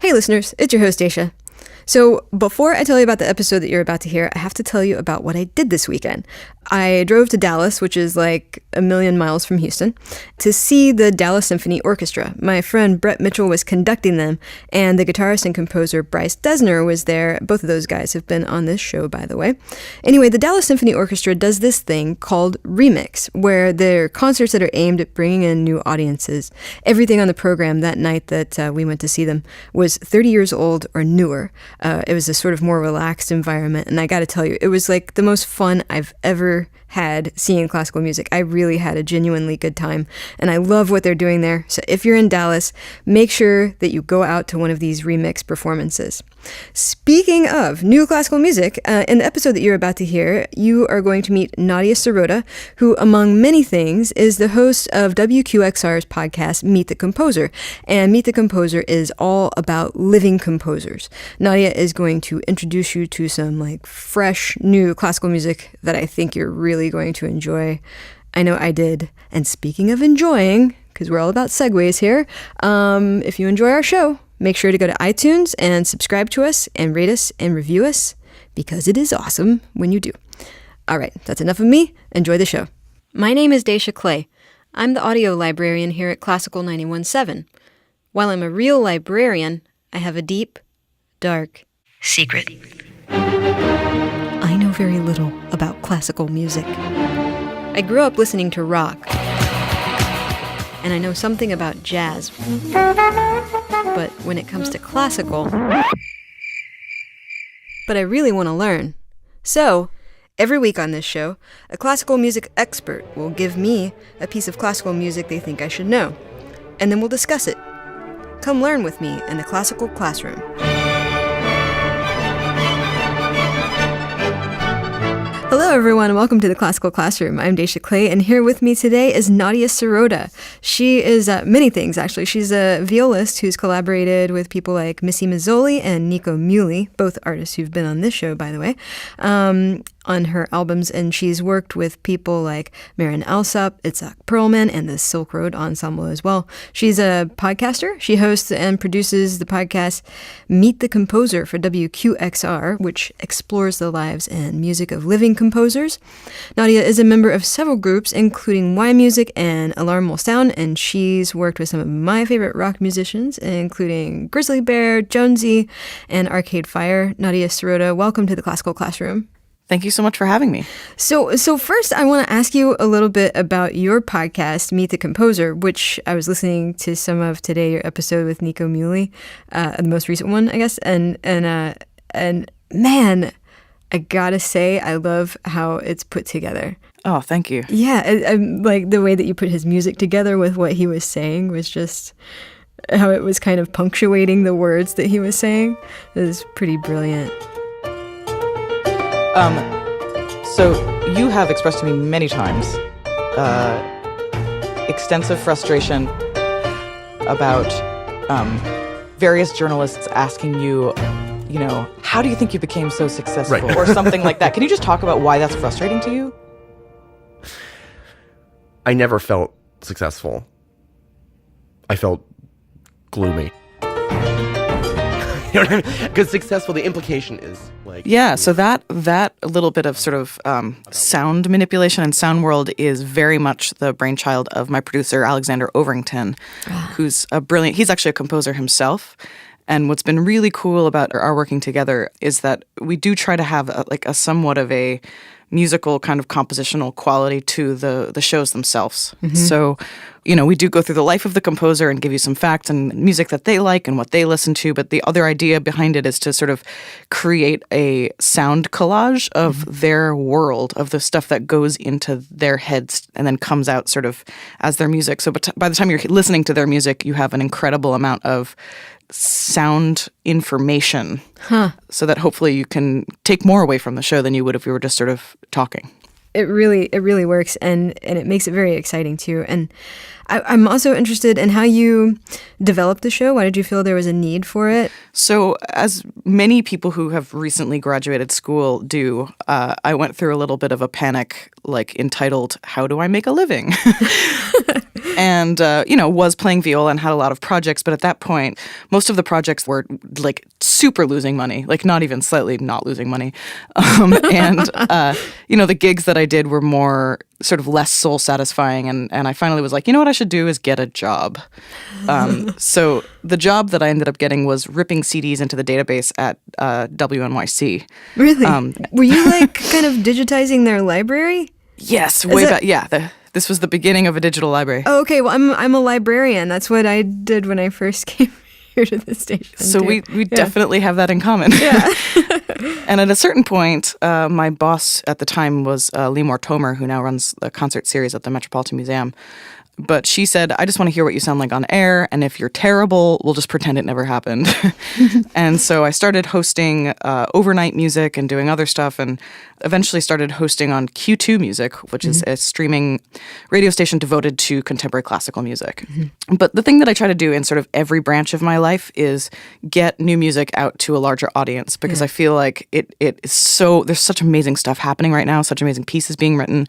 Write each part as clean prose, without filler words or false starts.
Hey listeners, it's your host Daisha. So before I tell you about the episode that you're about to hear, I have to tell you about what I did this weekend. I drove to Dallas, which is like a million miles from Houston, to see the Dallas Symphony Orchestra. My friend Brett Mitchell was conducting them, and the guitarist and composer Bryce Dessner was there. Both of those guys have been on this show, by the way. Anyway, the Dallas Symphony Orchestra does this thing called Remix, where they're concerts that are aimed at bringing in new audiences. Everything on the program that night that we went to see them was 30 years old or newer. It was a sort of more relaxed environment, and I got to tell you, it was like the most fun I've ever had seeing classical music. I really had a genuinely good time, and I love what they're doing there. So if you're in Dallas, make sure that you go out to one of these remix performances. Speaking of new classical music, in the episode that you're about to hear, you are going to meet Nadia Sirota, who, among many things, is the host of WQXR's podcast, Meet the Composer. And Meet the Composer is all about living composers. Nadia is going to introduce you to some fresh, new classical music that I think you're really going to enjoy. I know I did. And speaking of enjoying, because we're all about segues here, if you enjoy our show, make sure to go to iTunes and subscribe to us and rate us and review us, because it is awesome when you do. All right, that's enough of me. Enjoy the show. My name is Daisha Clay. I'm the audio librarian here at Classical 91.7. While I'm a real librarian, I have a deep, dark secret. I know very little about classical music. I grew up listening to rock, and I know something about jazz. But when it comes to classical, but I really want to learn. So, every week on this show, a classical music expert will give me a piece of classical music they think I should know, and then we'll discuss it. Come learn with me in the classical classroom. Hello everyone, and welcome to the Classical Classroom. I'm Daisha Clay, and here with me today is Nadia Sirota. She is many things, actually. She's a violist who's collaborated with people like Missy Mazzoli and Nico Muhly, both artists who've been on this show, by the way, on her albums, and she's worked with people like Marin Alsop, Itzhak Perlman, and the Silk Road Ensemble as well. She's a podcaster. She hosts and produces the podcast Meet the Composer for WQXR, which explores the lives and music of living composers. Nadia is a member of several groups, including yMusic and Alarm Will Sound, and she's worked with some of my favorite rock musicians, including Grizzly Bear, Jónsi, and Arcade Fire. Nadia Sirota, welcome to the Classical Classroom. Thank you so much for having me. So first, I want to ask you a little bit about your podcast, Meet the Composer, which I was listening to some of today, your episode with Nico Muhly, the most recent one, I guess. And man, I gotta say, I love how it's put together. Oh, thank you. Yeah, like the way that you put his music together with what he was saying was just how it was kind of punctuating the words that he was saying. It was pretty brilliant. So you have expressed to me many times extensive frustration about various journalists asking you, how do you think you became so successful? Right. Or something like that. Can you just talk about why that's frustrating to you? I never felt successful. I felt gloomy. You know what I mean? Because successful, the implication is so that little bit of sort of sound manipulation and sound world is very much the brainchild of my producer Alexander Overington, who's he's actually a composer himself. And what's been really cool about our working together is that we do try to have a somewhat of a musical kind of compositional quality to the shows themselves. Mm-hmm. So, we do go through the life of the composer and give you some facts and music that they like and what they listen to. But the other idea behind it is to sort of create a sound collage of their world, of the stuff that goes into their heads and then comes out sort of as their music. So by the time you're listening to their music, you have an incredible amount of sound information so that hopefully you can take more away from the show than you would if we were just sort of talking. It really works, and it makes it very exciting too. And I'm also interested in how you developed the show. Why did you feel there was a need for it? So as many people who have recently graduated school do, I went through a little bit of a panic, entitled, How Do I Make a Living? and was playing viola and had a lot of projects. But at that point, most of the projects were like super losing money, like not even slightly not losing money. The gigs that I did were more sort of less soul satisfying. And I finally was like, you know what I should do is get a job. So the job that I ended up getting was ripping CDs into the database at WNYC. Really? Were you like kind of digitizing their library? Yes, way back. Yeah, this was the beginning of a digital library. Oh, okay. Well, I'm a librarian. That's what I did when I first came here to the station. So we definitely have that in common. Yeah. And at a certain point, my boss at the time was Limor Tomer, who now runs the concert series at the Metropolitan Museum. But she said, I just want to hear what you sound like on air, and if you're terrible, we'll just pretend it never happened. And so I started hosting overnight music and doing other stuff, and eventually started hosting on Q2 Music, which is a streaming radio station devoted to contemporary classical music. But the thing that I try to do in sort of every branch of my life is get new music out to a larger audience, because I feel like it is so, there's such amazing stuff happening right now, such amazing pieces being written.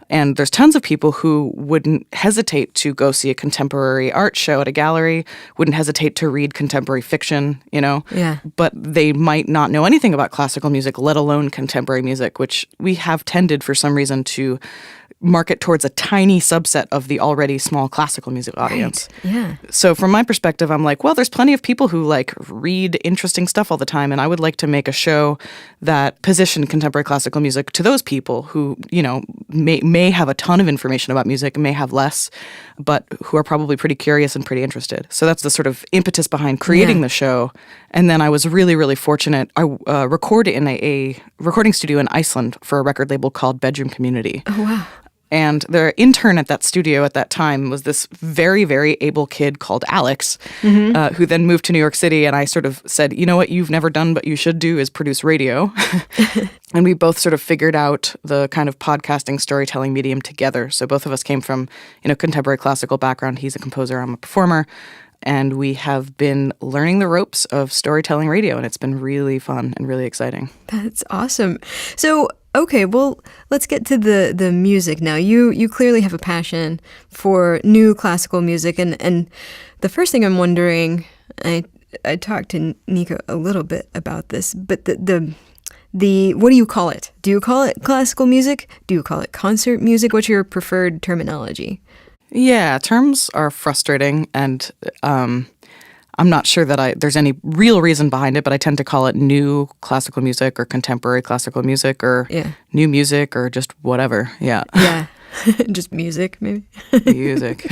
And there's tons of people who wouldn't hesitate to go see a contemporary art show at a gallery, wouldn't hesitate to read contemporary fiction, Yeah. But they might not know anything about classical music, let alone contemporary music, which we have tended for some reason to market towards a tiny subset of the already small classical music audience. Right. Yeah. So from my perspective, I'm like, well, there's plenty of people who like read interesting stuff all the time, and I would like to make a show that positioned contemporary classical music to those people who, may have a ton of information about music, may have less, but who are probably pretty curious and pretty interested. So that's the sort of impetus behind creating the show. And then I was really, really fortunate. I recorded in a recording studio in Iceland for a record label called Bedroom Community. Oh, wow. And the intern at that studio at that time was this very, very able kid called Alex, who then moved to New York City. And I sort of said, you know what you've never done but you should do is produce radio. And we both sort of figured out the kind of podcasting storytelling medium together. So both of us came from, contemporary classical background. He's a composer, I'm a performer. And we have been learning the ropes of storytelling radio, and it's been really fun and really exciting. That's awesome. So, okay, well, let's get to the music now. You clearly have a passion for new classical music, and the first thing I'm wondering, I talked to Nico a little bit about this, but the what do you call it? Do you call it classical music? Do you call it concert music? What's your preferred terminology? Yeah, terms are frustrating, and I'm not sure that there's any real reason behind it, but I tend to call it new classical music or contemporary classical music or new music or just whatever. Yeah. Yeah. Just music, maybe. Music.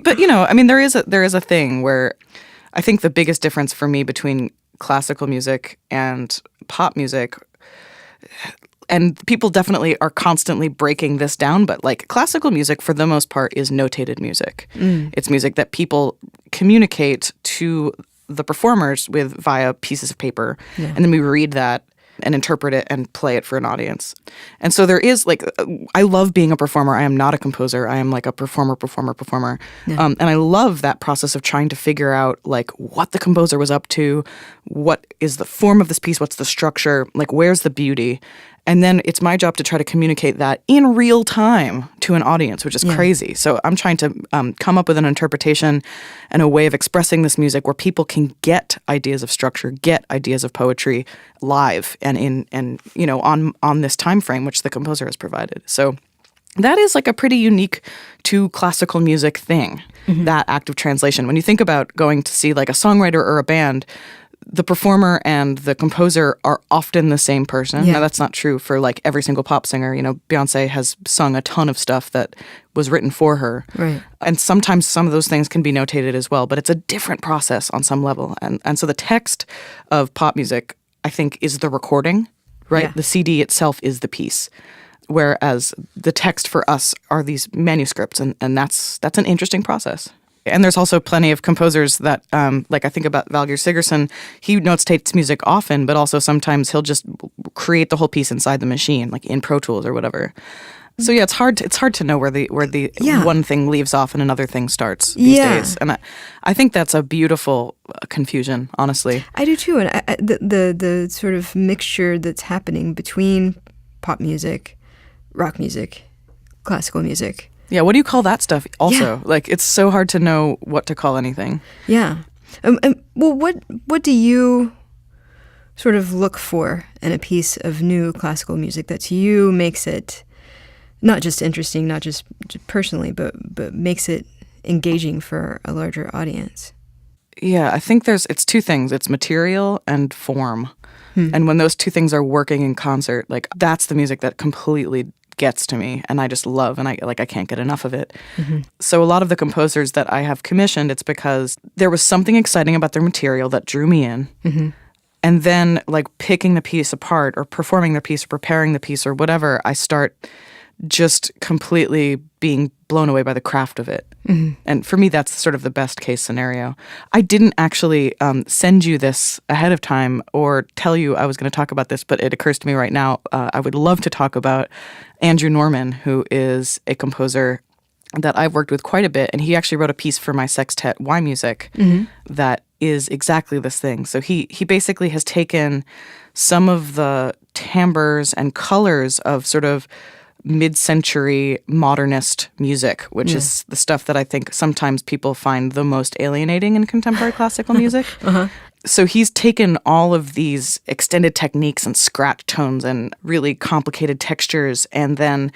But, there is a thing where I think the biggest difference for me between classical music and pop music, and people definitely are constantly breaking this down, but like classical music for the most part is notated music. It's music that people communicate to the performers with via pieces of paper. And then we read that and interpret it and play it for an audience. And so there is I love being a performer. I am not a composer. I am like a performer. And I love that process of trying to figure out like what the composer was up to, what is the form of this piece, what's the structure, like where's the beauty. And then it's my job to try to communicate that in real time to an audience, which is crazy. So I'm trying to come up with an interpretation and a way of expressing this music where people can get ideas of structure, get ideas of poetry live and on this time frame which the composer has provided. So that is like a pretty unique to classical music thing, that act of translation. When you think about going to see like a songwriter or a band, the performer and the composer are often the same person. Now, that's not true for like every single pop singer. Beyonce has sung a ton of stuff that was written for her. Right. And sometimes some of those things can be notated as well, but it's a different process on some level. And so the text of pop music, I think, is the recording, right? Yeah. The CD itself is the piece. Whereas the text for us are these manuscripts, and that's an interesting process. And there's also plenty of composers that, like I think about Valgeir Sigurðsson, he notates music often, but also sometimes he'll just create the whole piece inside the machine, like in Pro Tools or whatever. So yeah, it's hard to know where the one thing leaves off and another thing starts these days. And I think that's a beautiful confusion, honestly. I do too, and the sort of mixture that's happening between pop music, rock music, classical music. Yeah, what do you call that stuff also? Like, it's so hard to know what to call anything. Yeah. Well, what do you sort of look for in a piece of new classical music that to you makes it not just interesting, not just personally, but makes it engaging for a larger audience? Yeah, I think it's two things. It's material and form. And when those two things are working in concert, like, that's the music that completely gets to me and I just love, and I can't get enough of it. So a lot of the composers that I have commissioned, it's because there was something exciting about their material that drew me in. And then, like, picking the piece apart or performing the piece or preparing the piece or whatever, I start just completely being blown away by the craft of it. And for me, that's sort of the best case scenario. I didn't actually send you this ahead of time or tell you I was going to talk about this, but it occurs to me right now. I would love to talk about Andrew Norman, who is a composer that I've worked with quite a bit. And he actually wrote a piece for my sextet, yMusic, that is exactly this thing. So he basically has taken some of the timbres and colors of sort of mid-century modernist music, which is the stuff that I think sometimes people find the most alienating in contemporary classical music. So he's taken all of these extended techniques and scratch tones and really complicated textures, and then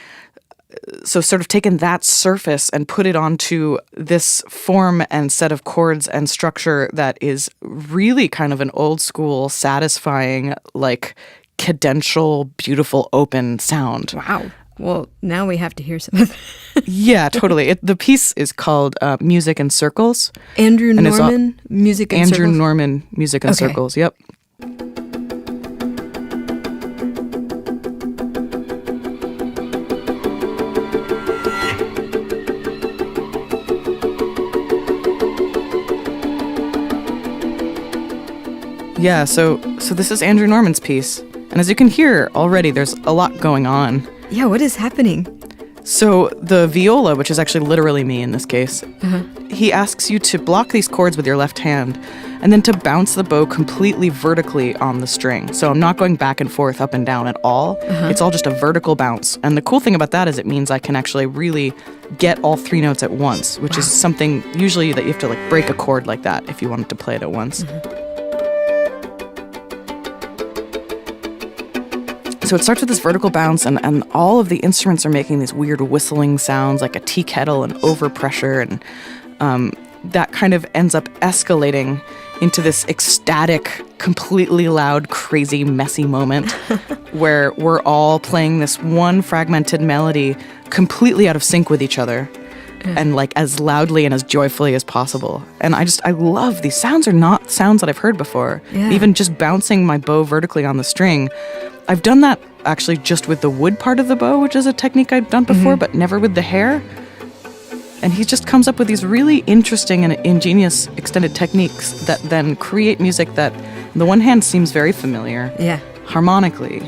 so sort of taken that surface and put it onto this form and set of chords and structure that is really kind of an old school, satisfying, like cadential, beautiful, open sound. Wow. Well, now we have to hear some of it. Yeah, totally. The piece is called Music in Circles. Andrew Norman, Music in Circles? Andrew Norman, Music in Circles, yep. Yeah, so this is Andrew Norman's piece. And as you can hear already, there's a lot going on. Yeah, what is happening? So the viola, which is actually literally me in this case, he asks you to block these chords with your left hand and then to bounce the bow completely vertically on the string. So I'm not going back and forth, up and down at all. It's all just a vertical bounce. And the cool thing about that is it means I can actually really get all three notes at once, which is something usually that you have to like break a chord like that if you wanted to play it at once. So it starts with this vertical bounce, and all of the instruments are making these weird whistling sounds like a tea kettle and overpressure, and that kind of ends up escalating into this ecstatic, completely loud, crazy, messy moment where we're all playing this one fragmented melody completely out of sync with each other. And like as loudly and as joyfully as possible. And I love these sounds are not sounds that I've heard before. Even just bouncing my bow vertically on the string. I've done that actually just with the wood part of the bow, which is a technique I've done before, but never with the hair. And he just comes up with these really interesting and ingenious extended techniques that then create music that, on the one hand, seems very familiar harmonically,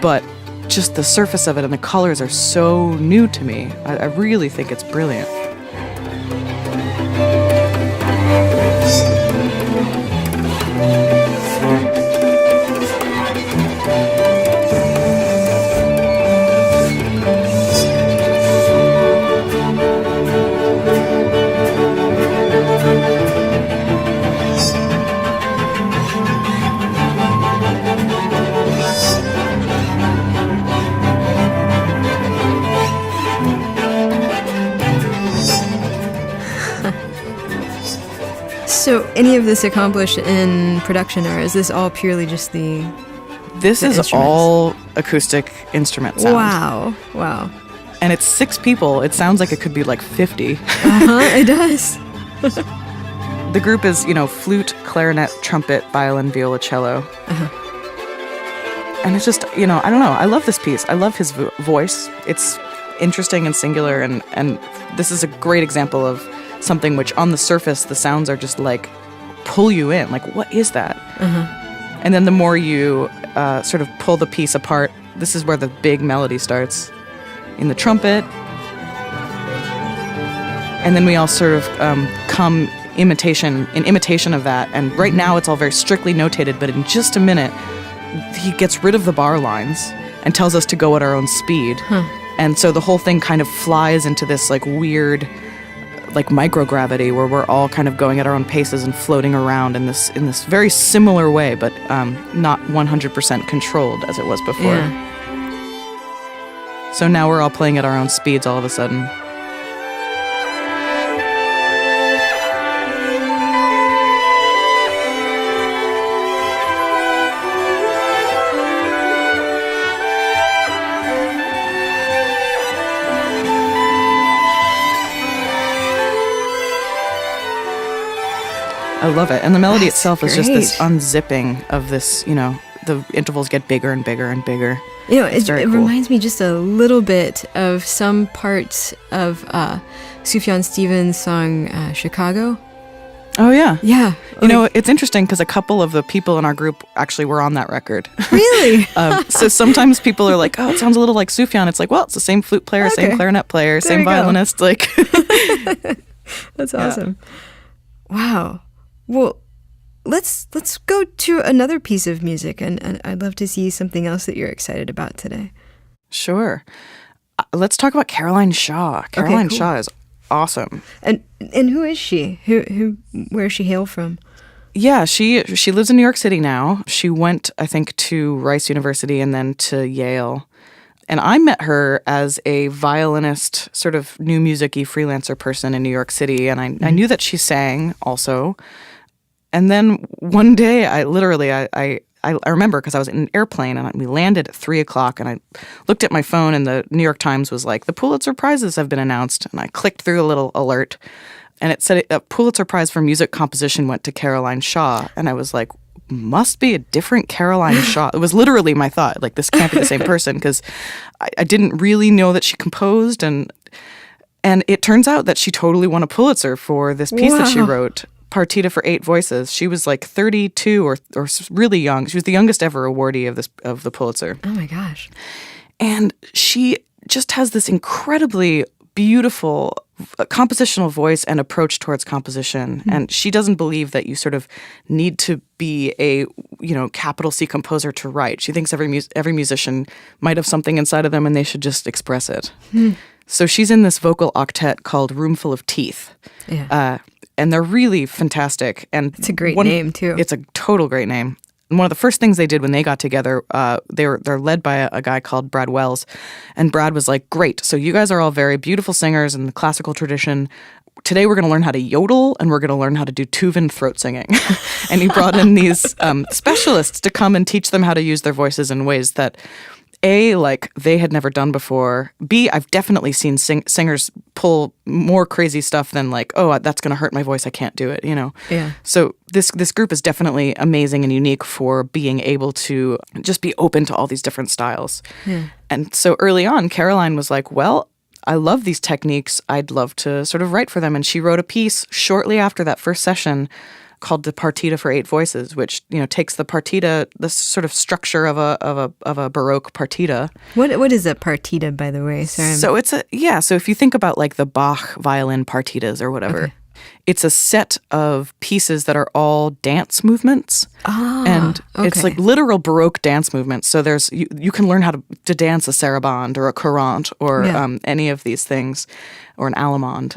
but just the surface of it and the colors are so new to me. I really think it's brilliant. So any of this accomplished in production, or is this all purely just the This is all acoustic instrument sound. Wow. And it's 6 people. It sounds like it could be like 50. It does. The group is, flute, clarinet, trumpet, violin, viola, cello. And it's just, I don't know. I love this piece. I love his voice. It's interesting and singular, and this is a great example of something which on the surface the sounds are just like pull you in, like what is that? And then the more you sort of pull the piece apart, this is where the big melody starts in the trumpet, and then we all sort of come in imitation of that. And right now it's all very strictly notated, but in just a minute he gets rid of the bar lines and tells us to go at our own speed. And so the whole thing kind of flies into this like weird like microgravity where we're all kind of going at our own paces and floating around in this very similar way, but not 100% controlled as it was before. Yeah. So now we're all playing at our own speeds all of a sudden. I love it. And the melody itself is just this unzipping of this, you know, the intervals get bigger and bigger and bigger. You know, it reminds me just a little bit of some parts of Sufjan Stevens' song Chicago. Oh, yeah. Yeah. You know, it's interesting because a couple of the people in our group actually were on that record. Really? So sometimes people are like, oh, it sounds a little like Sufjan. It's like, well, it's the same flute player, same clarinet player, same violinist. Like, That's awesome. Wow. Well, let's go to another piece of music, and I'd love to see something else that you're excited about today. Sure. Let's talk about Caroline Shaw. Caroline Shaw is awesome. And who is she? Where does she hail from? Yeah, she lives in New York City now. She went, I think, to Rice University and then to Yale. And I met her as a violinist, sort of new music-y freelancer person in New York City, and I knew that she sang also. And then one day, I remember because I was in an airplane and we landed at 3:00 and I looked at my phone and the New York Times was like, the Pulitzer Prizes have been announced. And I clicked through a little alert and it said a Pulitzer Prize for music composition went to Caroline Shaw. And I was like, must be a different Caroline Shaw. It was literally my thought, like this can't be the same person because I didn't really know that she composed. And it turns out that she totally won a Pulitzer for this piece that she wrote. Partita for 8 voices. She was like 32 or really young. She was the youngest ever awardee of the Pulitzer. Oh my gosh. And she just has this incredibly beautiful compositional voice and approach towards composition. And she doesn't believe that you sort of need to be a, you know, capital C composer to write. She thinks every musician might have something inside of them and they should just express it. So she's in this vocal octet called Roomful of Teeth. Yeah. And they're really fantastic. And it's a great name, too. It's a total great name. And one of the first things they did when they got together, they're led by a guy called Brad Wells. And Brad was like, great, so you guys are all very beautiful singers in the classical tradition. Today we're going to learn how to yodel and we're going to learn how to do Tuvan throat singing. And he brought in these specialists to come and teach them how to use their voices in ways that A, like they had never done before. B, I've definitely seen singers pull more crazy stuff than like, oh, that's going to hurt my voice. I can't do it, you know? Yeah. So this group is definitely amazing and unique for being able to just be open to all these different styles. Yeah. And so early on, Caroline was like, well, I love these techniques. I'd love to sort of write for them. And she wrote a piece shortly after that first session called the Partita for 8 voices, which, you know, takes the partita, the sort of structure of a Baroque partita. What is a partita, by the way? Sorry. So so if you think about like the Bach violin partitas or whatever, it's a set of pieces that are all dance movements. And it's like literal Baroque dance movements. So there's you can learn how to dance a sarabande or a courante or any of these things, or an allemande.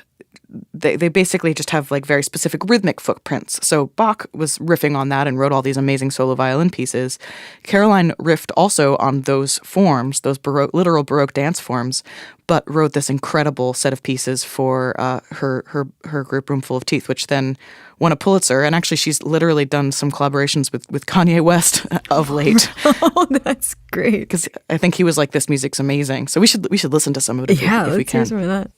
They basically just have like very specific rhythmic footprints. So Bach was riffing on that and wrote all these amazing solo violin pieces. Caroline riffed also on those forms, those literal Baroque dance forms, but wrote this incredible set of pieces for her group Roomful of Teeth, which then won a Pulitzer. And actually, she's literally done some collaborations with Kanye West of late. Oh, that's great! Because I think he was like, "This music's amazing." So we should listen to some of it if we can. Let's hear some of that.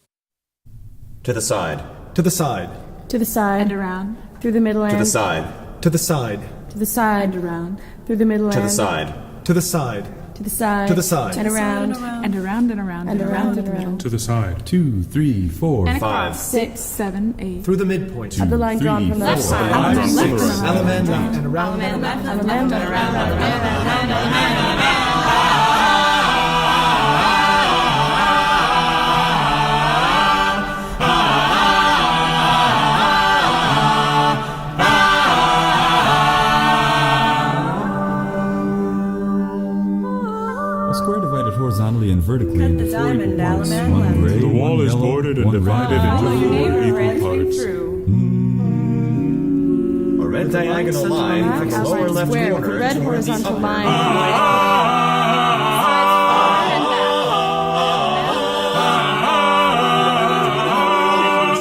To the side. To the side. To the side. And around. Through the middle To end. the side. To the side. To the side. And around. Through the middle To end. the side. To the side. To the side. To the side. And around. And around and around And around and around. To the side. 2, 3, 4, And 5, across. 6, 7, 8. Through the midpoint. Of the line drawn from the left side. Left Five, side. 6, element and around. A square divided horizontally and vertically into 4 equal parts. One gray, the wall is boarded and divided into 4 equal parts. A red diagonal line from the lower left Square with a corner red toward the horizontal upper line.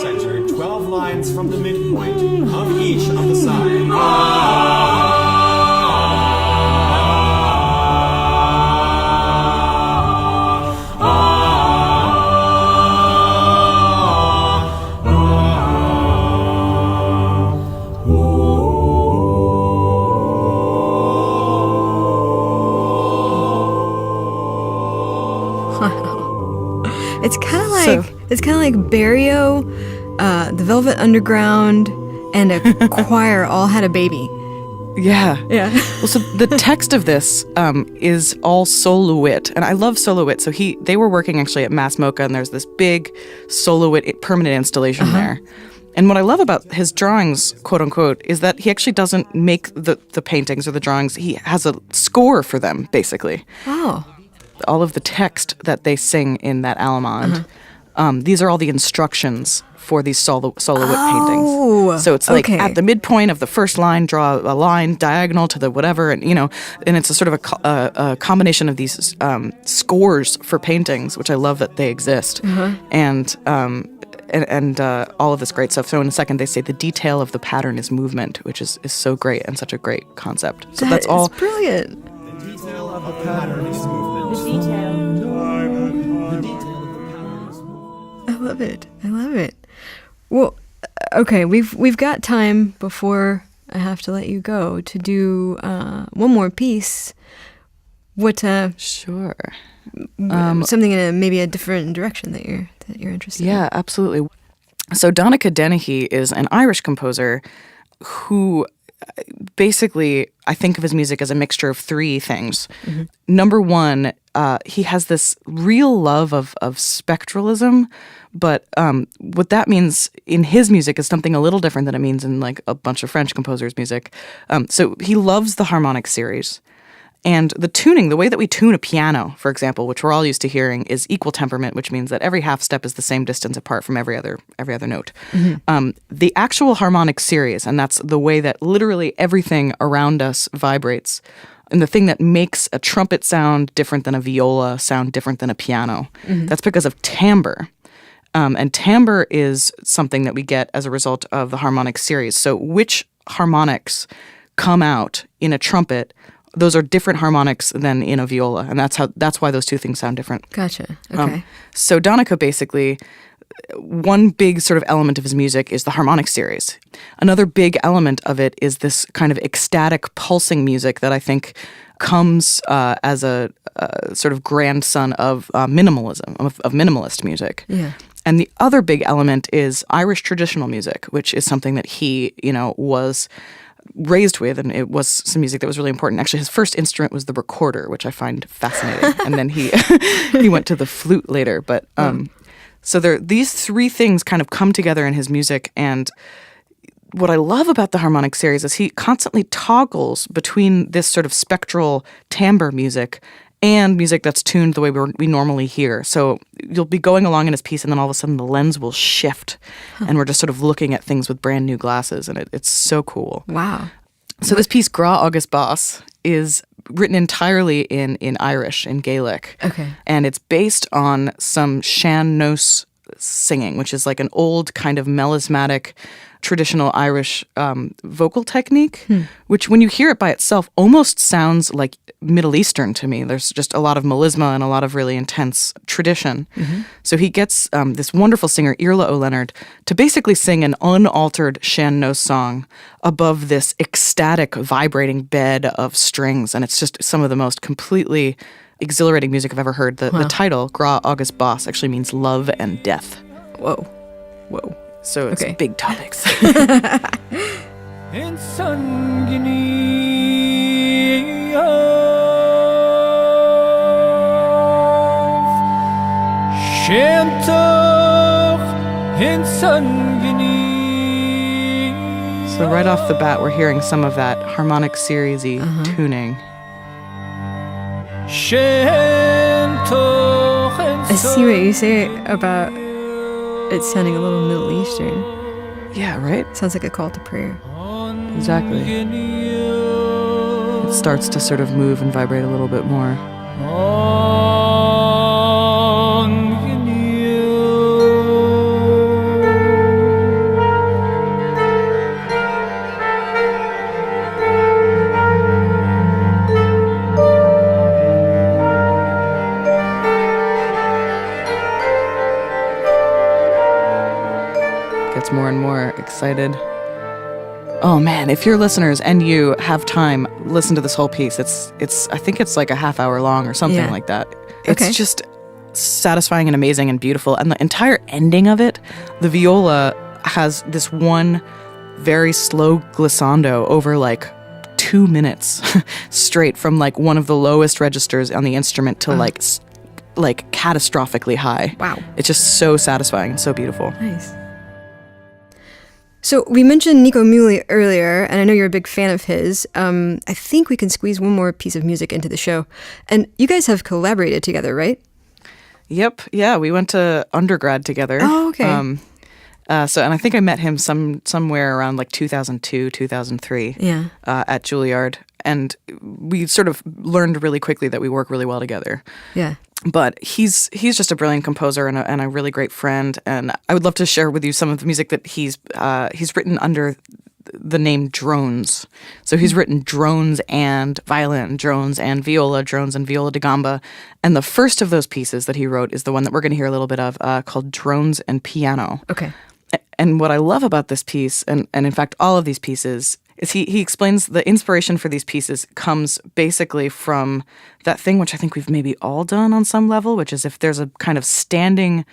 center, 12 lines from the midpoint of each of the sides. It's kind of like Barrio, the Velvet Underground, and a choir all had a baby. Yeah. Yeah. Well, so the text of this is all soloist, and I love soloist. So they were working actually at Mass Mocha, and there's this big soloist permanent installation there. And what I love about his drawings, quote unquote, is that he actually doesn't make the paintings or the drawings. He has a score for them, basically. Oh. All of the text that they sing in that Allemande, these are all the instructions for these soloist paintings. So it's like at the midpoint of the first line, draw a line diagonal to the whatever, and and it's a sort of a combination of these scores for paintings, which I love that they exist, and all of this great stuff. So in a second, they say the detail of the pattern is movement, which is so great and such a great concept. So that's all brilliant. The detail of the pattern is movement. I love it. I love it. Well, okay, we've got time before I have to let you go to do one more piece. What? Sure. Something in maybe a different direction that you're interested in. Yeah, absolutely. So Donncha Dennehy is an Irish composer who basically, I think of his music as a mixture of three things. Number one, he has this real love of spectralism, but what that means in his music is something a little different than it means in like a bunch of French composers' music. So he loves the harmonic series. And the tuning, the way that we tune a piano, for example, which we're all used to hearing, is equal temperament, which means that every half step is the same distance apart from every other note. The actual harmonic series, and that's the way that literally everything around us vibrates, and the thing that makes a trumpet sound different than a viola, sound different than a piano, that's because of timbre. And timbre is something that we get as a result of the harmonic series. So which harmonics come out in a trumpet, those are different harmonics than in a viola, and that's why those two things sound different. Gotcha. Okay. So Donncha basically, one big sort of element of his music is the harmonic series. Another big element of it is this kind of ecstatic pulsing music that I think comes as a sort of grandson of minimalism, of minimalist music. Yeah. And the other big element is Irish traditional music, which is something that he, was raised with, and it was some music that was really important. Actually, his first instrument was the recorder, which I find fascinating. And then he went to the flute later. But so these three things kind of come together in his music. And what I love about the harmonic series is he constantly toggles between this sort of spectral timbre music and music that's tuned the way we normally hear. So you'll be going along in his piece, and then all of a sudden the lens will shift, and we're just sort of looking at things with brand new glasses, and it's so cool. Wow. So this piece, Gra Agus Bás, is written entirely in Irish, in Gaelic. Okay. And it's based on some sean nós singing, which is like an old kind of melismatic traditional Irish vocal technique, which when you hear it by itself almost sounds like Middle Eastern to me. There's just a lot of melisma and a lot of really intense tradition. So he gets this wonderful singer, Irla O'Leonard, to basically sing an unaltered sean nós song above this ecstatic, vibrating bed of strings. And it's just some of the most completely exhilarating music I've ever heard. The title, Gra Agus Bás, actually means love and death. Whoa. So it's big topics. So right off the bat, we're hearing some of that harmonic series-y tuning. Shentoch I see what you say about it sounding a little Middle Eastern. Yeah, right? Sounds like a call to prayer. Exactly. It starts to sort of move and vibrate a little bit more. Gets more and more excited. Oh man, if you're listeners and you have time, listen to this whole piece. It's I think it's like a half hour long or something like that. It's just satisfying and amazing and beautiful. And the entire ending of it, the viola has this one very slow glissando over like 2 minutes straight from like one of the lowest registers on the instrument to like catastrophically high. Wow. It's just so satisfying and so beautiful. Nice. So we mentioned Nico Muhly earlier, and I know you're a big fan of his. I think we can squeeze one more piece of music into the show. And you guys have collaborated together, right? Yep. Yeah, we went to undergrad together. Oh, okay. And I think I met him somewhere around like 2002, 2003 at Juilliard. And we sort of learned really quickly that we work really well together. Yeah. But he's just a brilliant composer and a really great friend. And I would love to share with you some of the music that he's written under the name Drones. So he's written drones and violin, drones and viola da gamba. And the first of those pieces that he wrote is the one that we're going to hear a little bit of, called Drones and Piano. Okay. And what I love about this piece, and in fact all of these pieces, is he explains the inspiration for these pieces comes basically from that thing which I think we've maybe all done on some level, which is if there's a kind of standing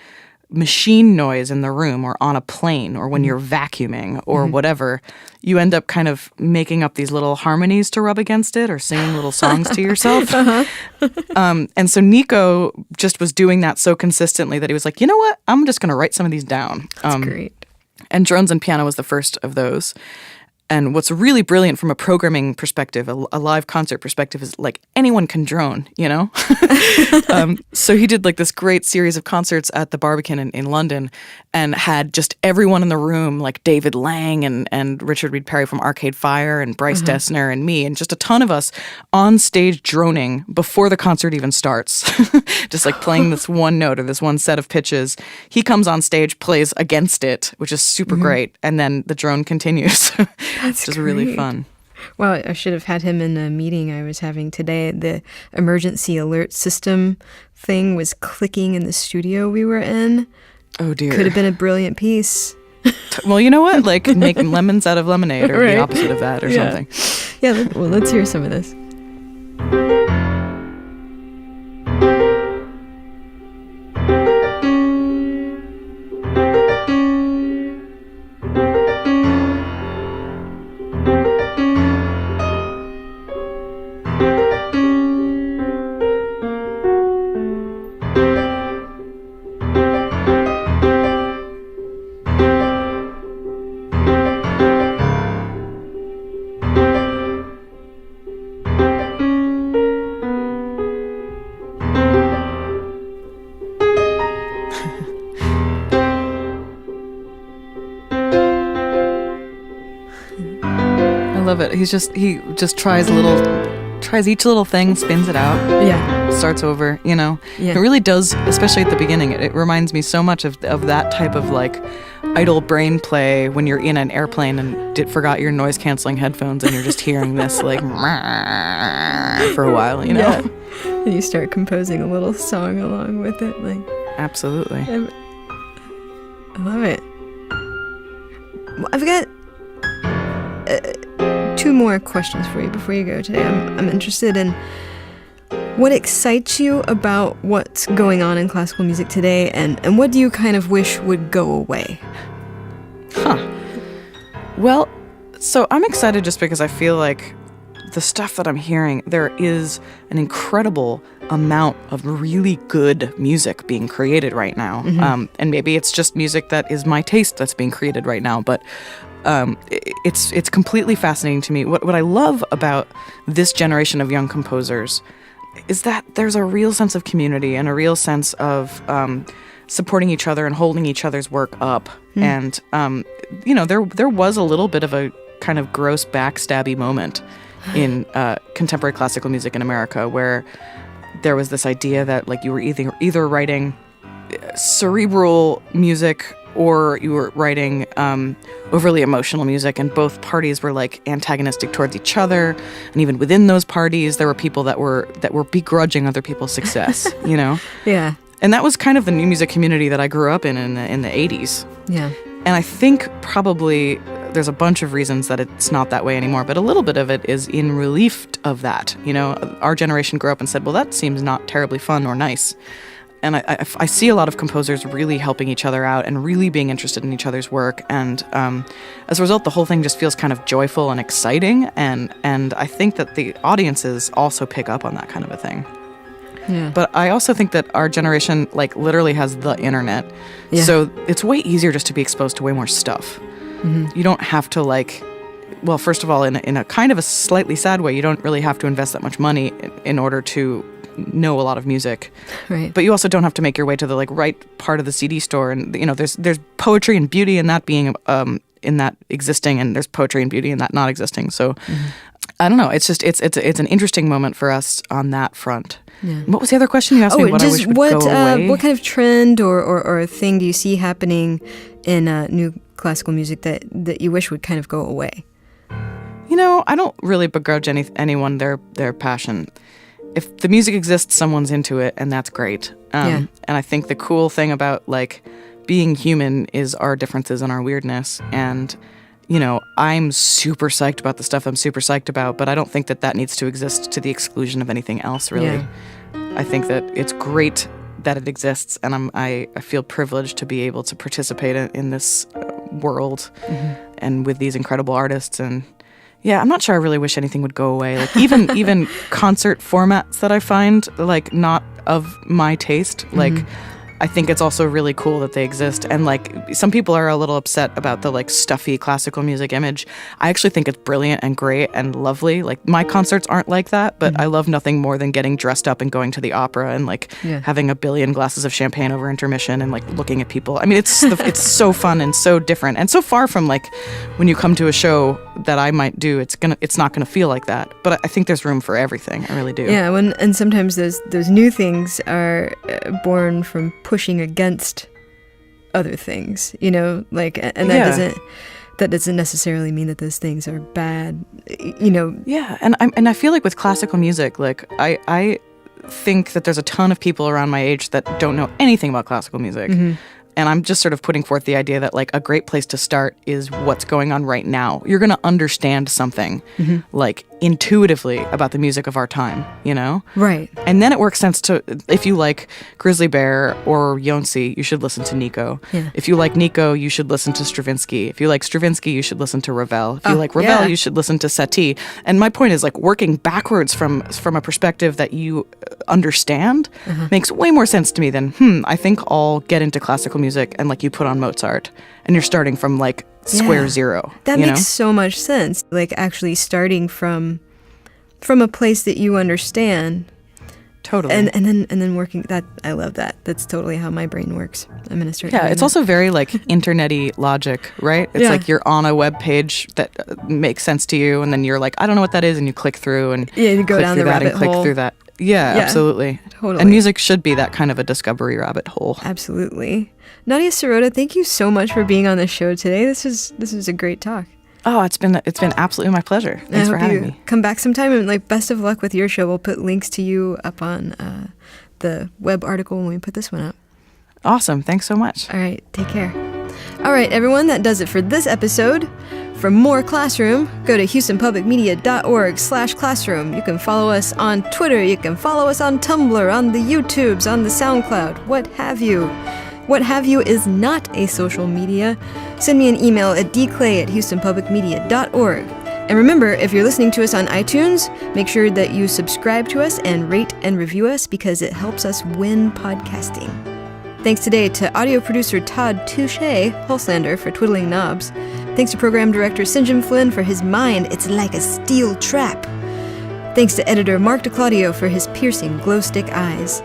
machine noise in the room or on a plane or when you're vacuuming or whatever, you end up kind of making up these little harmonies to rub against it or singing little songs to yourself. And so Nico just was doing that so consistently that he was like, you know what? I'm just going to write some of these down. That's great. And Drones and Piano was the first of those. And what's really brilliant from a programming perspective, a live concert perspective, is like anyone can drone, you know? So he did like this great series of concerts at the Barbican in London and had just everyone in the room, like David Lang and Richard Reed Parry from Arcade Fire and Bryce Dessner and me, and just a ton of us on stage droning before the concert even starts. Just like playing this one note or this one set of pitches. He comes on stage, plays against it, which is super great, and then the drone continues. That's just really fun. Well, I should have had him in a meeting I was having today. The emergency alert system thing was clicking in the studio we were in. Oh, dear. Could have been a brilliant piece. Well, you know what? Like making lemons out of lemonade or the opposite of that or something. Yeah, well, let's hear some of this. Love it. He just tries each little thing, spins it out. Yeah. Starts over, you know. Yeah. It really does, especially at the beginning. It reminds me so much of that type of like idle brain play when you're in an airplane and forgot your noise canceling headphones and you're just hearing this like for a while, you know. Yeah. And you start composing a little song along with it, like. Absolutely. I love it. Well, I've got two more questions for you before you go today. I'm interested in what excites you about what's going on in classical music today, and what do you kind of wish would go away? Well, so I'm excited just because I feel like the stuff that I'm hearing, there is an incredible amount of really good music being created right now. And maybe it's just music that is my taste that's being created right now, but it's completely fascinating to me. What I love about this generation of young composers is that there's a real sense of community and a real sense of supporting each other and holding each other's work up. And, there was a little bit of a kind of gross backstabby moment in contemporary classical music in America, where there was this idea that like you were either writing cerebral music or you were writing overly emotional music, and both parties were like antagonistic towards each other. And even within those parties, there were people that were begrudging other people's success. Yeah. And that was kind of the new music community that I grew up in the 80s. Yeah. And I think probably there's a bunch of reasons that it's not that way anymore, but a little bit of it is in relief of that. Our generation grew up and said, well, that seems not terribly fun or nice. And I see a lot of composers really helping each other out and really being interested in each other's work. And as a result, the whole thing just feels kind of joyful and exciting. And I think that the audiences also pick up on that kind of a thing. Yeah. But I also think that our generation, like, literally has the internet. Yeah. So it's way easier just to be exposed to way more stuff. Mm-hmm. You don't have to, like, well, first of all, in a kind of a slightly sad way, you don't really have to invest that much money in order to know a lot of music. Right. But you also don't have to make your way to the, like, right part of the CD store. And, there's poetry and beauty in that being, in that existing, and there's poetry and beauty in that not existing. So, I don't know. It's just, it's an interesting moment for us on that front. Yeah. What was the other question you asked me? What I wish would go away? What kind of trend or thing do you see happening in new classical music that you wish would kind of go away? I don't really begrudge anyone their passion. If the music exists, someone's into it, and that's great. And I think the cool thing about, like, being human is our differences and our weirdness. And, I'm super psyched about the stuff I'm super psyched about, but I don't think that needs to exist to the exclusion of anything else, really. Yeah. I think that it's great that it exists, and I feel privileged to be able to participate in this world and with these incredible artists. And yeah, I'm not sure I really wish anything would go away. Like even concert formats that I find like not of my taste, like I think it's also really cool that they exist. And like some people are a little upset about the like stuffy classical music image. I actually think it's brilliant and great and lovely. Like my concerts aren't like that, but I love nothing more than getting dressed up and going to the opera and like having a billion glasses of champagne over intermission and like looking at people. I mean, it's so fun and so different and so far from like when you come to a show that I might do. It's not gonna feel like that. But I think there's room for everything. I really do. Yeah, and sometimes those new things are born from pushing against other things, like, and that doesn't necessarily mean that those things are bad, Yeah, and I feel like with classical music, like I think that there's a ton of people around my age that don't know anything about classical music. And I'm just sort of putting forth the idea that, like, a great place to start is what's going on right now. You're going to understand something, like, intuitively about the music of our time, Right. And then it works sense to, if you like Grizzly Bear or Jónsi, you should listen to Nico. Yeah. If you like Nico, you should listen to Stravinsky. If you like Stravinsky, you should listen to Ravel. If you like Ravel, you should listen to Satie. And my point is, like, working backwards from a perspective that you understand makes way more sense to me than, I think I'll get into classical music and like you put on Mozart and you're starting from like square zero. That makes so much sense. Like actually starting from a place that you understand. Totally. And then working that. I love that. That's totally how my brain works. I'm going to start doing it's that. Also very like internet-y logic, right? It's like you're on a web page that makes sense to you and then you're like, I don't know what that is, and you click through and you go down the rabbit hole. Click through that. Yeah, absolutely. Totally. And music should be that kind of a discovery rabbit hole. Absolutely. Nadia Sirota, thank you so much for being on the show today. This is a great talk. Oh, it's been absolutely my pleasure. Thanks for having me. Come back sometime, and like best of luck with your show. We'll put links to you up on the web article when we put this one up. Awesome. Thanks so much. All right. Take care. All right, everyone. That does it for this episode. For more Classroom, go to houstonpublicmedia.org/classroom. You can follow us on Twitter. You can follow us on Tumblr, on the YouTubes, on the SoundCloud, what have you. What have you is not a social media. Send me an email at dclay@houstonpublicmedia.org. And remember, if you're listening to us on iTunes, make sure that you subscribe to us and rate and review us because it helps us win podcasting. Thanks today to audio producer Todd Touche Hulslander for twiddling knobs. Thanks to program director St. John Flynn for his mind. It's like a steel trap. Thanks to editor Mark DeClaudio for his piercing glow stick eyes.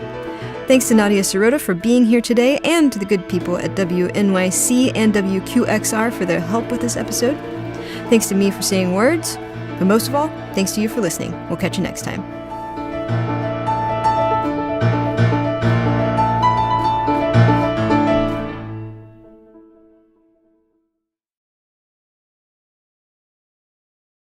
Thanks to Nadia Sirota for being here today, and to the good people at WNYC and WQXR for their help with this episode. Thanks to me for saying words, but most of all, thanks to you for listening. We'll catch you next time.